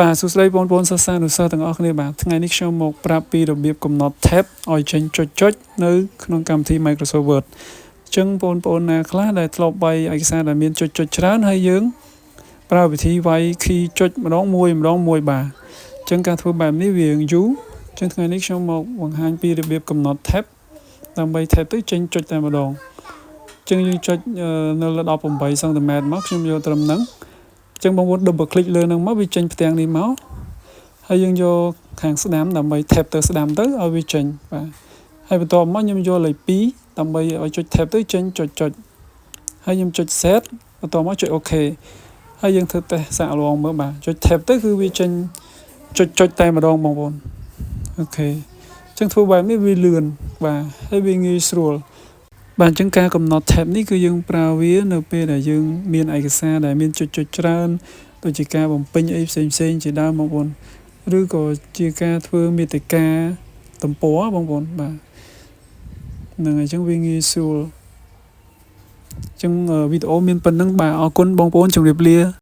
បាទសួស្តីបងប្អូនសិស្សានុសិស្សទាំងអស់គ្នាបាទថ្ងៃនេះខ្ញុំមកប្រាប់ពីរបៀបកំណត់ tab ឲ្យចេញចុចនៅក្នុងកម្មវិធី Microsoft Word អញ្ចឹងបងប្អូនណាខ្លះដែលធ្លាប់វាយឯកសារដែលមានចុចច្រើនហើយយើងប្រើវិធីវាយ key ចុចម្ដងមួយបាទអញ្ចឹងការធ្វើបែបនេះវាយូរអញ្ចឹងថ្ងៃនេះខ្ញុំមកបង្ហាញពីរបៀបកំណត់ tab ដើម្បី tab ទៅចេញចុចតែម្ដងអញ្ចឹងយើងចុចនៅលើ18 សង់ទីម៉ែត្រមកខ្ញុំយកត្រឹមហ្នឹងអញ្ចឹងបងប្អូន double click លើហ្នឹងមកវាចេញផ្ទាំងនេះមកហើយយើងយកខាងស្ដាំដើម្បី tap ទៅស្ដាំទៅឲ្យវាចេញបាទហើយបន្ទាប់មកខ្ញុំយកលេខ2ដើម្បីឲ្យចុច tap ទៅចេញចុចហើយខ្ញុំចុច set បន្ទាប់មកចុច OK ហើយយើងធ្វើតេស្តសាកល្បងមើលបាទចុច tap ទៅគឺវាចេញចុចតែម្ដងបងប្អូនអូខេអញ្ចឹងធ្វើបែបនេះវាលឿនបាទហើយវាងាយស្រួលបាទអញ្ចឹងការកំណត់ tab នេះគឺយើងប្រើវានៅពេលដែលយើងមានឯកសារដែលមានចុចច្រើនដូចជាការបំពេញអីផ្សេងជាដើមបងប្អូនឬក៏ជាការធ្វើមាតិកាទំព័របងប្អូនបាទហ្នឹងហើយអញ្ចឹងវាងាយស្រួលអញ្ចឹងវីដេអូមានប៉ុណ្្នឹងបាទអរគុណបងប្អូនជម្រាបលា